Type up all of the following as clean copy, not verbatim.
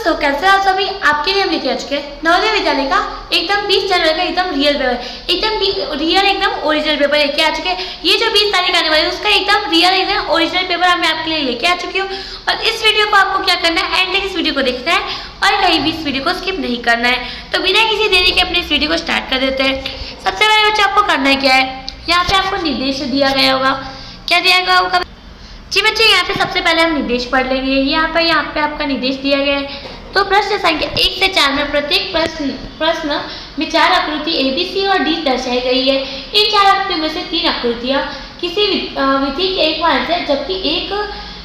दोस्तों कैसे आप सभी, आपके लिए हम लेके आ चुके हैं नवोदय विद्यालय का एकदम 20 जनवरी का एकदम रियल पेपर, एकदम रियल एकदम ओरिजिनल पेपर लेके आ चुके हैं। ये जो 20 तारीख आने वाली है उसका एकदम रियल एकदम ओरिजिनल पेपर मैं आपके लिए लेके आ चुकी हूँ। और इस वीडियो को आपको क्या करना है, एंड तक इस वीडियो को देखना है और कहीं भी इस वीडियो को स्किप नहीं करना है। तो बिना किसी देरी के अपने इस वीडियो को स्टार्ट कर देते हैं। सबसे पहले बच्चे आपको करना है क्या है, यहाँ पे आपको निर्देश दिया गया होगा। क्या दिया गया होगा जी बच्चे, यहाँ पे सबसे पहले हम निर्देश पढ़ लेंगे। यहाँ पे आपका निर्देश दिया गया है। तो प्रश्न संख्या 1 से 4 में प्रत्येक प्रश्न में 4 आकृति ए बी सी और डी दर्शाई गई है। इन 4 आकृतियों में से 3 आकृतियाँ किसी विधि के एक मार्ग से जबकि एक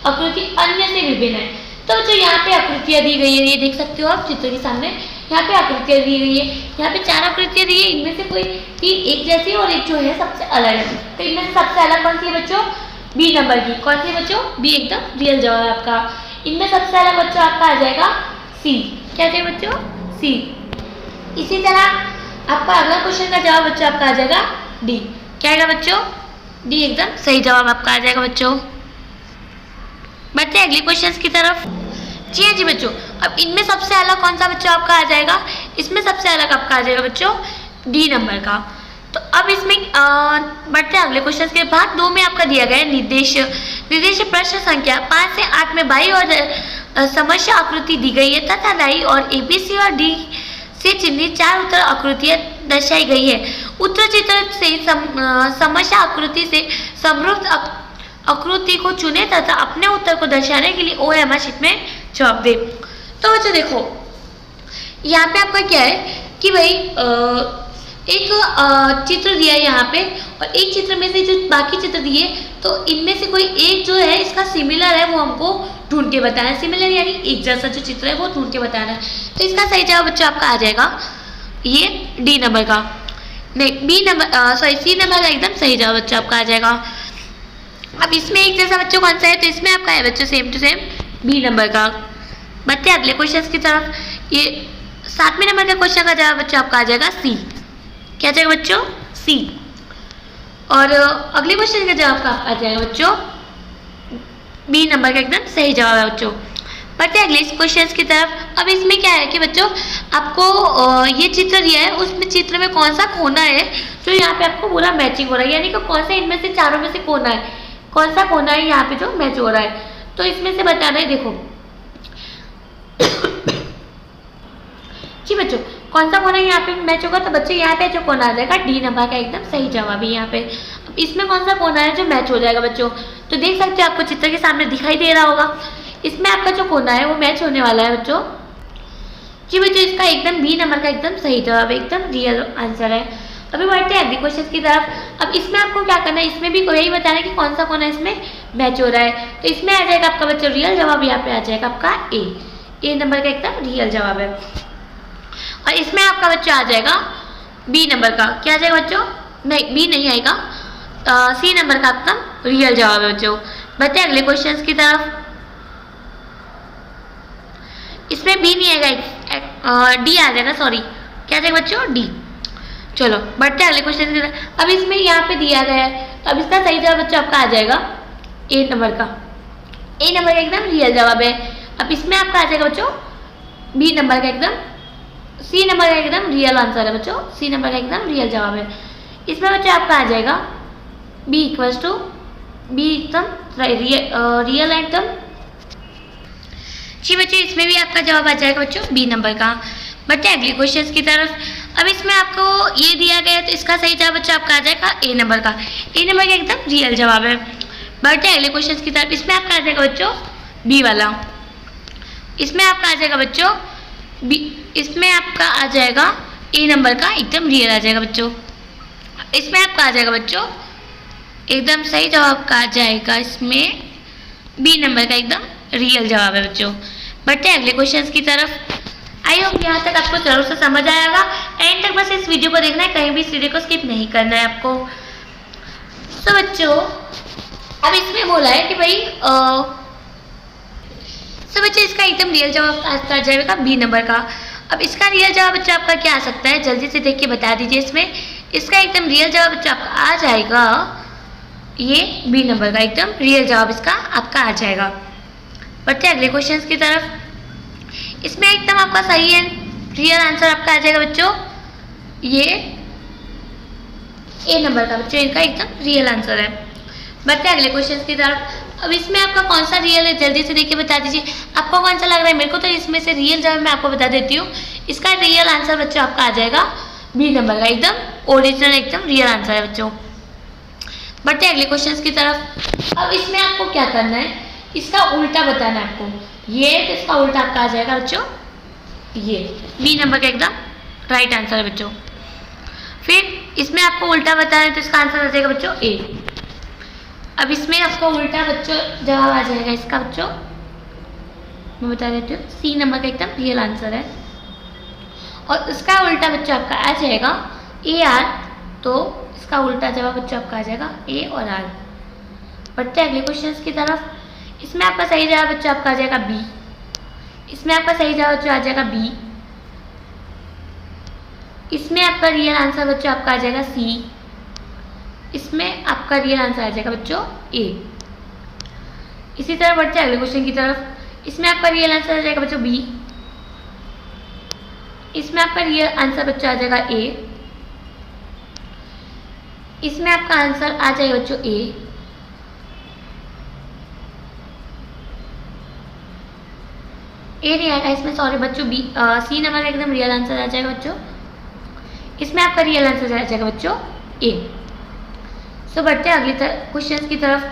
आकृति अन्य से विभिन्न है। तो जो यहाँ पे आकृतियाँ दी गई है, ये देख सकते हो आप चित्र के सामने, यहाँ पे आकृतियाँ दी गई है। यहाँ पे 4 आकृतियाँ दी है, इनमें से कोई 3 एक जैसी और एक जो है सबसे अलग है। तो इनमें से सबसे अलग कौन सी है बच्चों, बी नंबर की। कौन सी बच्चों, बी एकदम रियल जवाब है आपका। इनमें सबसे अलग बच्चों आपका आ जाएगा सी। क्या है बच्चों, सी। इसी तरह आपका अगला क्वेश्चन का जवाब बच्चों आपका आ जाएगा डी। क्या आएगा बच्चों, डी एकदम सही जवाब आपका आ जाएगा बच्चों। बढ़ते हैं अगले क्वेश्चन की तरफ। जी हाँ जी बच्चों, अब इनमें सबसे अलग कौन सा बच्चों आपका आ जाएगा, इसमें सबसे अलग आपका आ जाएगा बच्चों डी नंबर का। तो अब इसमें बढ़ते हैं अगले क्वेश्चन के। भाग 2 में आपका दिया गया है निर्देश प्रश्न संख्या 5 से 8 में बाई और समस्या आकृति दी गई है तथा दाई और ए बी सी और डी से चिन्हित 4 उत्तर आकृतियां दर्शाई गई है। उत्तर चित्र से समस्या आकृति से समृद्ध आकृति को चुने तथा अपने उत्तर को दर्शाने के लिए OMR शीट में जवाब दे। तो बच्चों देखो, यहाँ पे आपका क्या है कि भाई एक चित्र दिया है यहाँ पे और एक चित्र में से जो बाकी चित्र दिए, तो इनमें से कोई एक जो है इसका सिमिलर है वो हमको ढूंढ के बताना है। सिमिलर यानी एक जैसा जो चित्र है वो ढूंढ के बताना है। तो इसका सही जवाब बच्चों आपका आ जाएगा ये डी नंबर का, नहीं बी नंबर सी नंबर का एकदम सही जवाब बच्चों आपका आ जाएगा। अब इसमें एक जैसा बच्चों कौन सा है, तो इसमें आपका है बच्चों same to same B number का। बढ़ते अगले क्वेश्चन की तरफ। ये 7वें नंबर का क्वेश्चन का जवाब बच्चों आपका आ जाएगा सी। क्या जाएगा बच्चों, सी। और अगले क्वेश्चन का जवाब का आ जाएगा बच्चों बी नंबर का एकदम सही जवाब है बच्चों। बढ़ते हैं अगले क्वेश्चन की तरफ। अब इसमें क्या है कि बच्चों आपको ये चित्र दिया है, उसमें चित्र में कौन सा कोना है जो यहाँ पे आपको पूरा मैचिंग हो रहा है, यानी कि कौन सा इनमें से चारों में से कोना है, कौन सा कोना है यहाँ पे जो मैच हो रहा है। तो इसमें से बताना है, देखो जी बच्चों कौन सा कोना यहाँ पे मैच होगा, तो बच्चों यहाँ पे जो कोना आ जाएगा डी नंबर का एकदम सही जवाब है यहाँ पे। अब इसमें कौन सा कोना है जो मैच हो जाएगा बच्चों, तो देख सकते हो आपको चित्र के सामने दिखाई दे रहा होगा। इसमें आपका जो कोना है वो मैच होने वाला है बच्चों। जी बच्चों इसका एकदम बी नंबर का एकदम सही जवाब है, एकदम रियल आंसर है। अभी बढ़ते हैं अगले क्वेश्चन की तरफ। अब इसमें आपको क्या करना है, इसमें भी यही बताना है कि कौन सा कोना इसमें मैच हो रहा है। तो इसमें आ जाएगा आपका बच्चों रियल जवाब, यहाँ पे आ जाएगा आपका ए नंबर का एकदम रियल जवाब है। और इसमें आपका बच्चों आ जाएगा बी नंबर का। क्या आ जाएगा बच्चों, नहीं बी नहीं आएगा, सी नंबर का आपका रियल जवाब है बच्चों। बढ़ते हैं अगले क्वेश्चन की तरफ। इसमें बी नहीं आएगा, डी आ जाएगा, सॉरी क्या आ जाएगा बच्चों, डी। चलो बढ़ते हैं अगले क्वेश्चन की तरफ। अब इसमें यहाँ पे दिया गया है, तो अब इसका सही जवाब बच्चों आपका आ जाएगा ए नंबर का। ए नंबर का एकदम रियल जवाब है। अब इसमें आपका आ जाएगा बच्चों बी नंबर का एकदम, सी नंबर का एकदम रियल आंसर है बच्चों, सी नंबर का एकदम रियल जवाब है। इसमें बच्चों आपका आ जाएगा बी इक्वल्स टू बी एकदम रियल एकदम। जी बच्चों इसमें भी आपका जवाब आ जाएगा बच्चों बी नंबर का। बढ़ते हैं अगले क्वेश्चन की तरफ। अब इसमें आपको ये दिया गया है, तो इसका सही जवाब बच्चों आपका आ जाएगा ए नंबर का। ए नंबर का एकदम रियल जवाब है। बढ़ते हैं अगले क्वेश्चन की तरफ। इसमें आपका आ जाएगा बच्चों बी वाला। इसमें आपका आ जाएगा बच्चों बी, इसमें आपका आ जाएगा ए नंबर का एकदम रियल आ जाएगा बच्चों। इसमें आपका आ जाएगा बच्चों एकदम सही जवाब का आ जाएगा इसमें बी नंबर का एकदम रियल जवाब है बच्चों। बढ़ते हैं अगले क्वेश्चन की तरफ। आई होप यहाँ तक आपको जरूर से समझ आएगा। एंड तक बस इस वीडियो को देखना है, कहीं भी इस वीडियो को स्किप नहीं करना है आपको। तो बच्चों अब इसमें बोला है कि भाई तो बच्चों इसका एकदम रियल जवाब आ जाएगा बी नंबर का। अब इसका रियल जवाब बच्चों आपका क्या आ सकता है, जल्दी से देख के बता दीजिए। इसमें इसका एकदम रियल जवाब बच्चों आपका आ जाएगा ये बी नंबर का एकदम रियल जवाब इसका आपका आ जाएगा। बढ़ते हैं अगले क्वेश्चन की तरफ। इसमें एकदम आपका सही है रियल आंसर आपका आ जाएगा बच्चों ये ए नंबर का बच्चों इनका एकदम रियल आंसर है। बढ़ते हैं अगले क्वेश्चन की तरफ। अब इसमें आपका कौन सा रियल है जल्दी से देखिए बता दीजिए, आपको कौन सा लग रहा है। मेरे को तो इसमें से रियल जवाब मैं आपको बता देती हूँ। इसका रियल आंसर बच्चों आपका आ जाएगा बी नंबर का, एकदम ओरिजिनल एकदम रियल आंसर है बच्चों। बढ़ते हैं अगले क्वेश्चन की तरफ। अब इसमें आपको क्या करना है, इसका उल्टा बताना है आपको। ये तो इसका उल्टा आपका आ जाएगा बच्चों ये बी नंबर का एकदम राइट आंसर है बच्चों। फिर इसमें आपको उल्टा बताना है तो इसका आंसर आ जाएगा बच्चों ए। अब इसमें आपको उल्टा बच्चों जवाब आ जाएगा इसका बच्चों मैं बता देती हूँ सी नंबर का एकदम रियल आंसर है। और इसका उल्टा बच्चों आपका आ जाएगा ए आर, तो इसका उल्टा जवाब बच्चों आपका आ जाएगा ए और आर। बढ़ते हैं अगले क्वेश्चन की तरफ। इसमें आपका सही जवाब बच्चों आपका आ जाएगा बी। इसमें आपका सही जवाब बच्चों आ जाएगा बी। इसमें आपका रियल आंसर बच्चों आपका आ जाएगा सी। इसमें आपका रियल आंसर आ जाएगा बच्चों ए। इसी तरह बढ़ते हैं अगले क्वेश्चन की तरफ। इसमें आपका रियल आंसर आ जाएगा बच्चों बी। इसमें आपका रियल आंसर बच्चों आ जाएगा ए। इसमें आपका आंसर आ जाएगा बच्चों ए। ए नहीं आएगा इसमें, सॉरी बच्चों बी सी नंबर का एकदम रियल आंसर आ जाएगा बच्चों। इसमें आपका रियल आंसर आ जाएगा बच्चों ए। सो बढ़ते हैं अगले क्वेश्चन की तरफ।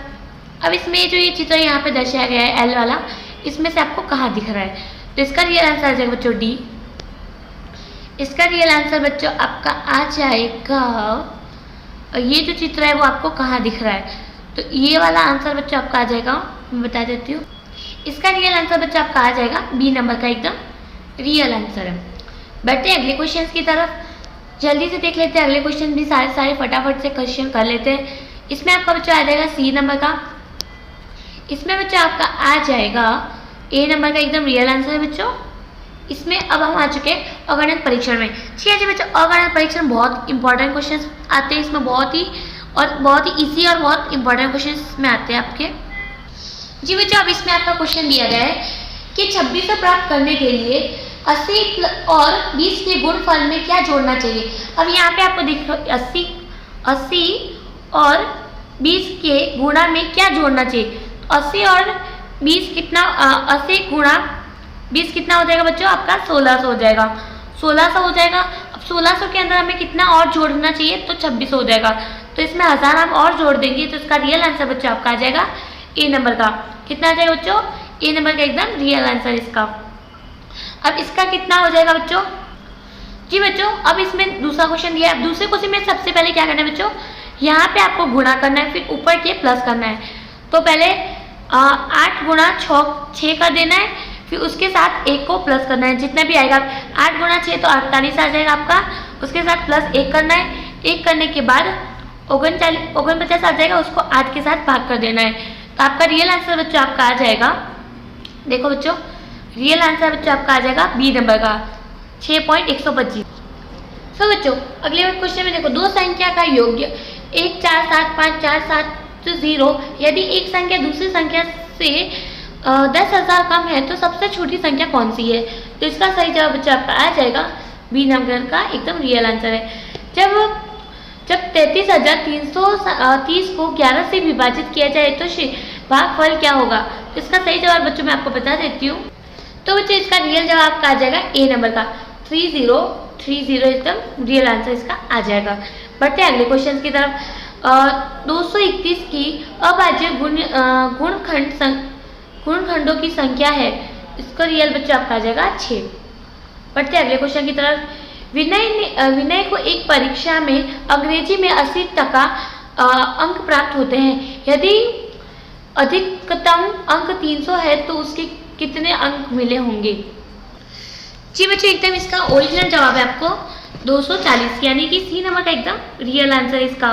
अब इसमें जो ये चित्र यहाँ पे दर्शाया गया है एल वाला, इसमें से आपको कहाँ दिख रहा है, तो इसका रियल आंसर आ जाएगा बच्चों डी। इसका रियल आंसर बच्चों आपका आ जाएगा, ये जो चित्र है वो आपको कहाँ दिख रहा है, तो ये वाला आंसर बच्चों आपका आ जाएगा, मैं बता देती हूँ। इसका रियल आंसर बच्चों आपका आ जाएगा बी नंबर का एकदम रियल आंसर है। बढ़ते हैं अगले क्वेश्चन की तरफ। जल्दी से देख लेते हैं अगले क्वेश्चन भी सारे फटाफट से क्वेश्चन कर लेते हैं। इसमें आपका बच्चों आ जाएगा सी नंबर का। इसमें बच्चों आपका आ जाएगा ए नंबर का एकदम रियल आंसर है बच्चों। इसमें अब हम आ चुके हैं अगणित परीक्षण में। ठीक है जी बच्चों, अगणित परीक्षण बहुत इंपॉर्टेंट क्वेश्चन आते हैं इसमें, बहुत ही ईजी और बहुत इंपॉर्टेंट क्वेश्चन में आते हैं आपके। जी बच्चों, अब इसमें आपका क्वेश्चन दिया गया है कि 2600 प्राप्त करने के लिए 80 और 20 के गुणफल में क्या जोड़ना चाहिए। अब यहाँ पे आपको देख 80 और 20 के गुणा में क्या जोड़ना चाहिए। 80 और 20 कितना 80 गुणा 20 कितना हो जाएगा बच्चों आपका 1600 हो जाएगा। 1600 हो जाएगा। अब 1600 के अंदर हमें कितना और जोड़ना चाहिए, तो 2600 हो जाएगा। तो इसमें 1000 हम और जोड़ देंगे तो इसका रियल आंसर बच्चों आपका आ जाएगा ए नंबर का। कितना आ जाएगा बच्चों ए नंबर का एकदम रियल आंसर इसका। अब इसका कितना हो जाएगा बच्चों। जी बच्चों, अब इसमें दूसरा क्वेश्चन दिया है। दूसरे क्वेश्चन में सबसे पहले क्या करना है बच्चों, यहाँ पे आपको गुणा करना है, फिर ऊपर के प्लस करना है। तो पहले 8 गुणा 6 का देना है, फिर उसके साथ 1 को प्लस करना है, जितना भी आएगा। 8 गुणा 6 तो 48 आ जाएगा आपका, उसके साथ प्लस 1 करना है। 1 करने के बाद 49 आ जाएगा, उसको 8 के साथ भाग कर देना है। तो आपका रियल आंसर बच्चों आपका आ जाएगा, देखो बच्चों रियल आंसर बच्चों आपका आ जाएगा बी नंबर का 6.125। सो बच्चों अगले क्वेश्चन में देखो, दो संख्या का योग्य 1 4 7 5 4 7 0 यदि एक संख्या दूसरी संख्या से 10,000 कम है तो सबसे छोटी संख्या कौन सी है। तो इसका सही जवाब बच्चों आपका आ जाएगा बी नंबर का एकदम रियल आंसर है। जब 33,330 को 11 से विभाजित किया जाए तो भागफल क्या होगा। तो इसका सही जवाब बच्चों मैं आपको बता देती हूँ। तो बच्चों इसका रियल जवाब आपका आ जाएगा ए नंबर का 3030 एकदम रियल आंसर इसका आ जाएगा। बढ़ते हैं अगले क्वेश्चन की तरफ। 231 की अभाज्य गुणखंडों की संख्या है, इसका रियल बच्चों आपका आ जाएगा 6। बढ़ते हैं अगले क्वेश्चन की तरफ। विनय को एक परीक्षा में अंग्रेजी में 80% अंक प्राप्त होते हैं। यदि अधिकतम अंक 300 है तो उसके कितने अंक मिले होंगे। जी बच्चों एकदम इसका ओरिजिनल जवाब है आपको 240, यानी कि सी नंबर का एकदम रियल आंसर इसका।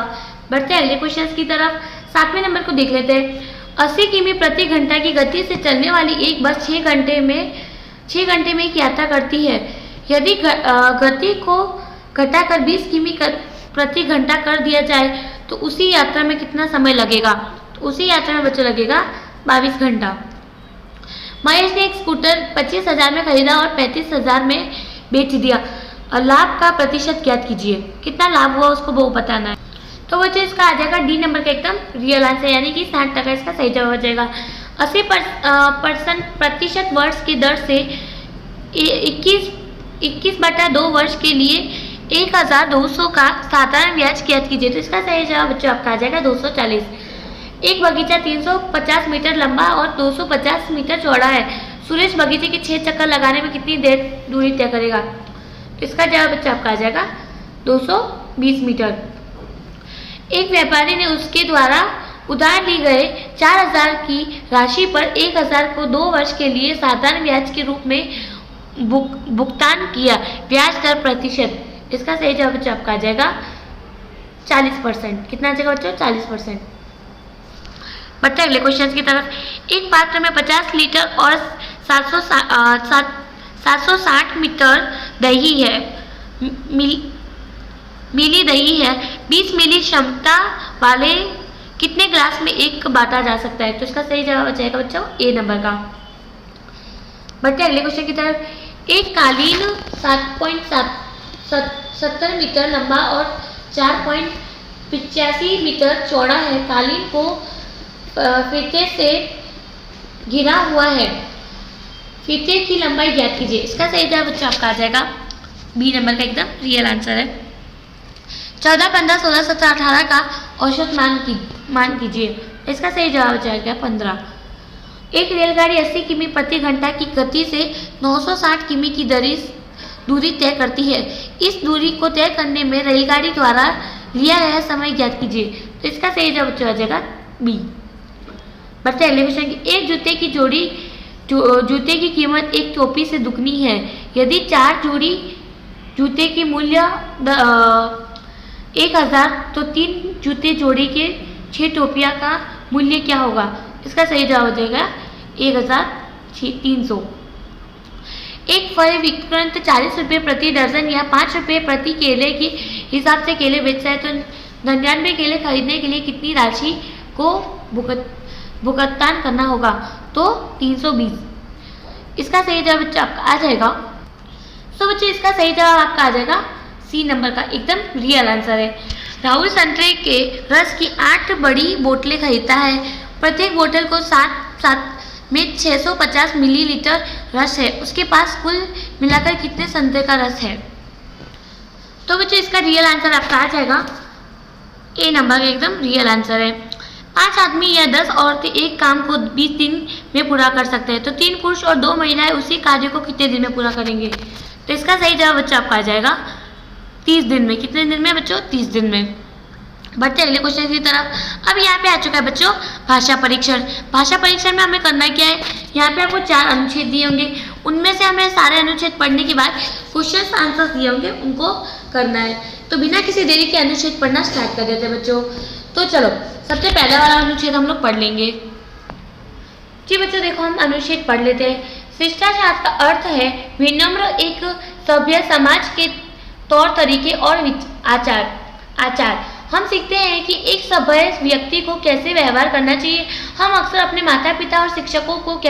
बढ़ते हैं अगले क्वेश्चन की तरफ। 7वें नंबर को देख लेते हैं। 80 किमी प्रति घंटा की गति से चलने वाली एक बस 6 घंटे में एक यात्रा करती है। यदि गति को घटाकर 20 किमी प्रति घंटा कर दिया जाए तो उसी यात्रा में कितना समय लगेगा। तो उसी यात्रा में बच्चों लगेगा 22 घंटा। महेश ने एक स्कूटर 25,000 में खरीदा और 35,000 में बेच दिया। लाभ का प्रतिशत ज्ञात कीजिए। कितना लाभ हुआ उसको वो बताना है। तो बच्चों इसका आ जाएगा डी नंबर का एकदम रियल आंसर, यानी कि 60% इसका सही जवाब हो जाएगा। 80% प्रतिशत वर्ष की दर से 21/2 वर्ष के लिए 1,200 का साधारण ब्याज ज्ञात कीजिए। तो इसका सही जवाब बच्चों आपका आ जाएगा 240। एक बगीचा 350 मीटर लंबा और 250 मीटर चौड़ा है। सुरेश बगीचे के 6 चक्कर लगाने में कितनी देर दूरी तय करेगा। तो इसका जवाब बच्चों आपका आ जाएगा 220 मीटर। एक व्यापारी ने उसके द्वारा उधार ली गए 4,000 की राशि पर 1,000 को 2 वर्ष के लिए साधारण ब्याज के रूप में भुगतान किया। ब्याज दर प्रतिशत, इसका सही जवाब बच्चों आपका आ जाएगा 40%। कितना आ जाएगा बच्चों 40%। बढ़ते अगले क्वेश्चन की तरफ। एक पात्र में 50 लीटर और 760 मीटर दही है, मिली दही है। 20 मिली क्षमता वाले कितने ग्लास में एक बांटा जा सकता है। तो इसका सही जवाब बचेगा बच्चों ए नंबर का। बढ़ते अगले क्वेश्चन की तरफ। एक कालीन 7.70 मीटर लंबा और 4.85 मीटर चौड़ा है। कालीन को फीते से घिरा हुआ है। फीते की लंबाई ज्ञात कीजिए। इसका सही जवाब बच्चों आपका आ जाएगा बी नंबर का एकदम रियल आंसर है। 14, 15, 16, 17, 18 का औसत मान कीजिए। इसका सही जवाब हो जाएगा 15। एक रेलगाड़ी 80 किमी प्रति घंटा की गति से 960 किमी की दूरी तय करती है। इस दूरी को तय करने में रेलगाड़ी द्वारा लिया गया समय ज्ञात कीजिए। तो इसका सही जवाब हो जाएगा बी। बढ़ते अगले क्वेश्चन की। एक जूते की कीमत एक टोपी से दुगनी है। यदि 4 जोड़ी जूते की मूल्य 1,000 तो 3 जूते जोड़ी के 6 टोपियाँ का मूल्य क्या होगा। इसका सही जवाब हो जाएगा 1,300। एक फल विक्रेता 40 रुपये प्रति दर्जन या 5 रुपये प्रति केले के हिसाब से केले बेचता है। तो 99 केले खरीदने के लिए कितनी राशि को भुगतान करना होगा। तो 320। इसका सही जवाब बच्चा आपका आ जाएगा। तो बच्चे इसका सही जवाब आपका आ जाएगा सी नंबर का एकदम रियल आंसर है। राहुल संतरे के रस की 8 बड़ी बोतलें खरीदता है। प्रत्येक बोतल को 7 में 650 मिलीलीटर रस है। उसके पास कुल मिलाकर कितने संतरे का रस है। तो बच्चे इसका रियल आंसर आपका आ जाएगा ए नंबर का एकदम रियल आंसर है। 5 आदमी या 10 औरतें एक काम को 20 दिन में पूरा कर सकते हैं। तो 3 पुरुष और 2 महिलाएं उसी कार्य को कितने दिन में पूरा करेंगे। तो इसका सही जवाब बच्चा आपका आ जाएगा 30 दिन में। कितने दिन में बच्चों 30 दिन में। बढ़ते अगले क्वेश्चन की तरफ। अब यहाँ पे आ चुका है बच्चों भाषा परीक्षण। भाषा परीक्षण में हमें करना क्या है। यहाँ पे आपको 4 अनुच्छेद दिए होंगे। उनमें से हमें सारे अनुच्छेद पढ़ने के बाद क्वेश्चन आंसर दिए होंगे, उनको करना है। तो बिना किसी देरी के अनुच्छेद पढ़ना स्टार्ट कर देते हैं बच्चों। तो चलो सबसे पहला वाला अनुच्छेद हम लोग पढ़ लेंगे। जी बच्चों देखो हम अनुच्छेद पढ़ लेते हैं। शिष्टाचार का अर्थ है विनम्र एक सभ्य समाज के तौर तरीके और आचार। हम सीखते हैं कि एक सभ्य व्यक्ति को कैसे व्यवहार करना चाहिए। हम अक्सर अपने माता पिता और शिक्षकों को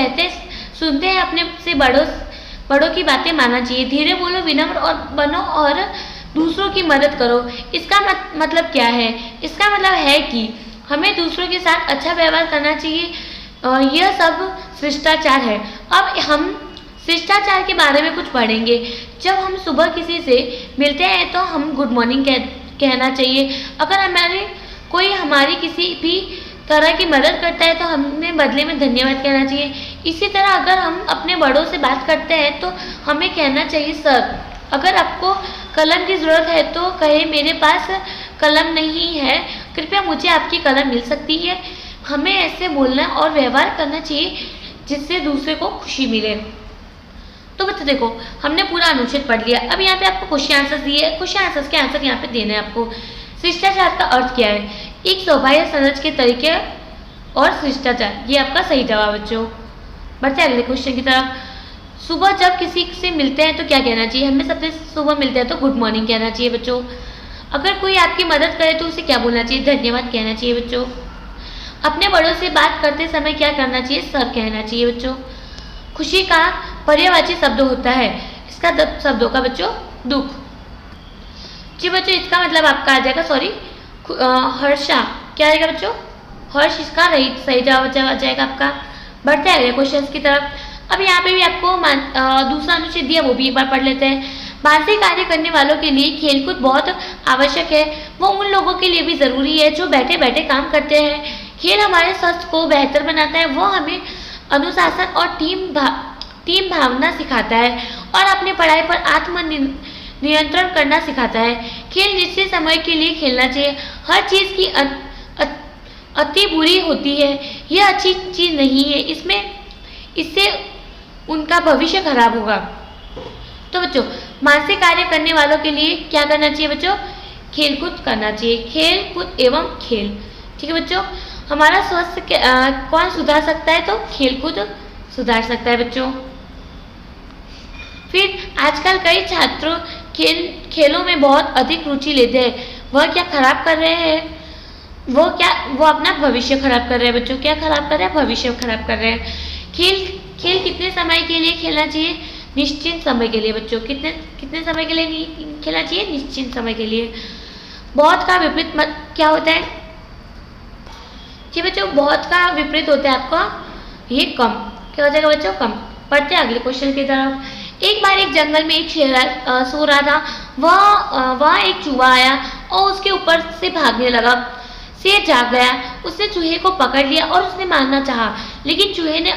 सुनते हैं अपने से बड़ों की बातें मानना चाहिए। धीरे बोलो, विनम्र और बनो और दूसरों की मदद करो। इसका मतलब क्या है। इसका मतलब है कि हमें दूसरों के साथ अच्छा व्यवहार करना चाहिए। यह सब शिष्टाचार है। अब हम शिष्टाचार के बारे में कुछ पढ़ेंगे। जब हम सुबह किसी से मिलते हैं तो हम गुड मॉर्निंग कहना चाहिए। अगर कोई हमारी किसी भी तरह की मदद करता है तो हमें बदले में धन्यवाद कहना चाहिए। इसी तरह अगर हम अपने बड़ों से बात करते हैं तो हमें कहना चाहिए सर। अगर आपको कलम की ज़रूरत है तो कहे मेरे पास कलम नहीं है, कृपया मुझे आपकी कलम मिल सकती है। हमें ऐसे बोलना और व्यवहार करना चाहिए जिससे दूसरे को खुशी मिले। तो बच्चों देखो हमने पूरा अनुच्छेद पढ़ लिया। अब यहाँ पे आपको क्वेश्चन आंसर दिए। क्वेश्चन आंसर के आंसर यहाँ पे देना है आपको। शिष्टाचार का अर्थ क्या है। एक सभ्य समाज के तरीके और शिष्टाचार, ये आपका सही जवाब बच्चों। बढ़ते अगले क्वेश्चन की तरफ। सुबह जब किसी से मिलते हैं तो क्या कहना चाहिए। हमें सबसे सुबह मिलते हैं तो गुड मॉर्निंग कहना चाहिए बच्चों। अगर कोई आपकी मदद करे तो उसे क्या बोलना चाहिए, धन्यवाद कहना चाहिए बच्चों। अपने बड़ों से बात करते समय क्या करना चाहिए, सर कहना चाहिए बच्चों। खुशी का पर्यायवाची शब्द होता है। इसका शब्दों का बच्चों दुख। जी बच्चों, इसका मतलब आपका आ जाएगा हर्षा। क्या आएगा बच्चों? हर्ष इसका सही जवाब आ जाएगा आपका। बढ़ते हैं अगले क्वेश्चन की तरफ। अब यहाँ पे भी आपको दूसरा अनुच्छेद दिया, वो भी एक बार पढ़ लेते हैं। मानसिक कार्य करने वालों के लिए खेलकूद बहुत आवश्यक है। वो उन लोगों के लिए भी जरूरी है जो बैठे बैठे काम करते हैं। खेल हमारे स्वास्थ्य को बेहतर बनाता है। वो हमें अनुशासन और टीम भावना सिखाता है और अपनी पढ़ाई पर नियंत्रण करना सिखाता है। खेल निश्चित समय के लिए खेलना चाहिए। हर चीज की अति बुरी होती है, यह अच्छी चीज नहीं है। इससे उनका भविष्य खराब होगा। तो बच्चों, मानसिक कार्य करने वालों के लिए क्या करना चाहिए बच्चों? खेलकूद करना चाहिए। खेलकूद एवं खेल। ठीक है बच्चों, हमारा स्वास्थ्य कौन सुधार सकता है? तो खेलकूद सुधार सकता है बच्चों। फिर आजकल कई छात्र खेलों में बहुत अधिक रुचि लेते हैं। वह क्या खराब कर रहे हैं? वो अपना भविष्य खराब कर रहे हैं बच्चों। क्या खराब कर रहे हैं? भविष्य खराब कर रहे हैं। खेल कितने समय के लिए खेलना चाहिए? निश्चित समय के लिए बच्चों। कितने समय के लिए खेलना चाहिए? निश्चित समय के लिए। बहुत का विपरीत क्या होता है? जी बच्चों, बहुत का विपरीत होता है आपका ये कम। क्या हो जाएगा बच्चों? कम। पढ़ते हैं अगले क्वेश्चन की तरफ। एक बार एक जंगल में एक शेर सो रहा था। वह एक चूहा आया और उसके ऊपर से भागने लगा। शेर जाग गया। उसने चूहे को पकड़ लिया और उसने मारना चाहा, लेकिन चूहे ने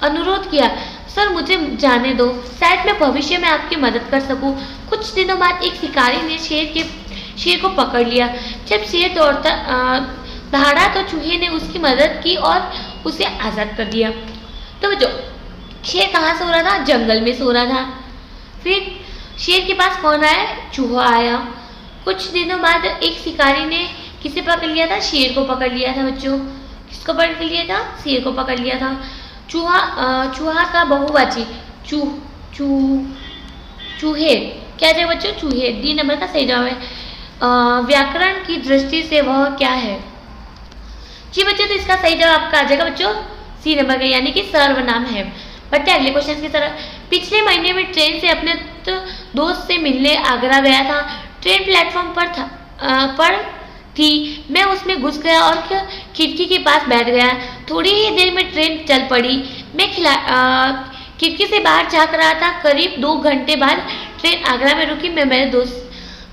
अनुरोध किया, सर मुझे जाने दो, शायद मैं भविष्य में आपकी मदद कर सकूं। कुछ दिनों बाद एक शिकारी ने शेर को पकड़ लिया। जब शेर दौड़ा तो चूहे ने उसकी मदद की और उसे आजाद कर दिया। तो बच्चों, शेर कहाँ सो रहा था? जंगल में सो रहा था। फिर शेर के पास कौन आया? चूहा आया। कुछ दिनों बाद एक शिकारी ने किसे पकड़ लिया था? शेर को पकड़ लिया था बच्चों। किसको पकड़ लिया था? शेर को पकड़ लिया था। चूहा का बहुवचन चूहे। क्या है बच्चों? चूहे। डी नंबर का सही जवाब है। व्याकरण की दृष्टि से वह क्या है? जी बच्चों, तो इसका सही जवाब आपका आ जाएगा बच्चों सी नंबर का, यानी कि सर्वनाम है। बढ़ते अगले क्वेश्चन की तरफ। पिछले महीने में ट्रेन से अपने दोस्त से मिलने आगरा गया था। ट्रेन प्लेटफॉर्म पर थी। मैं उसमें घुस गया और खिड़की के पास बैठ गया। थोड़ी ही देर में ट्रेन चल पड़ी। मैं खिड़की से बाहर झांक रहा था। करीब 2 घंटे बाद ट्रेन आगरा में रुकी।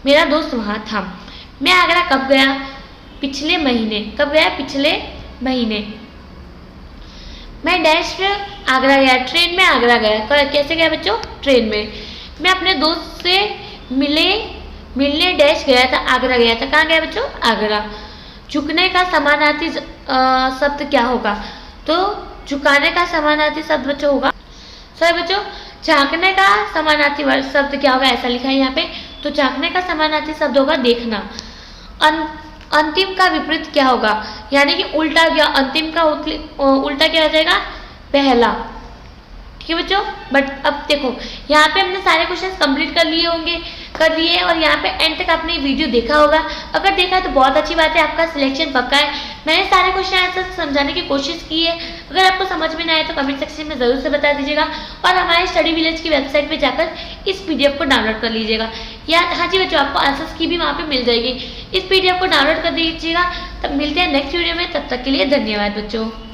मेरा दोस्त वहाँ था। मैं आगरा कब गया? पिछले महीने। कब गया? पिछले महीने। मैं डैश आगरा गया। ट्रेन में आगरा गया। कैसे गया बच्चों? ट्रेन में। मैं अपने दोस्त से मिलने डैश गया था, आगरा गया था। कहाँ गया बच्चों? आगरा। झुकने का समानार्थी शब्द क्या होगा? तो झुकाने का समानार्थी शब्द बच्चों होगा, सही बच्चों, झांकने का समानार्थी शब्द क्या होगा? ऐसा लिखा है यहाँ पे। तो झांकने का समानार्थी शब्द होगा देखना। अंतिम का विपरीत क्या होगा? यानी कि उल्टा क्या? अंतिम का उल्टा क्या हो जाएगा? पहला। ठीक है बच्चों। बट अब देखो, यहाँ पे हमने सारे क्वेश्चंस कंप्लीट कर लिए और यहाँ पे एंड तक आपने वीडियो देखा होगा। अगर देखा तो बहुत अच्छी बात है, आपका सिलेक्शन पक्का है। मैंने सारे क्वेश्चन आंसर समझाने की कोशिश की है। अगर आपको समझ में ना आए तो कमेंट सेक्शन में ज़रूर से बता दीजिएगा और हमारे स्टडी विलेज की वेबसाइट पे जाकर इस PDF को डाउनलोड कर लीजिएगा। या हाँ जी बच्चों, आपको आंसर्स की भी वहाँ पे मिल जाएगी। इस PDF को डाउनलोड कर दीजिएगा। तब मिलते हैं नेक्स्ट वीडियो में। तब तक के लिए धन्यवाद बच्चों।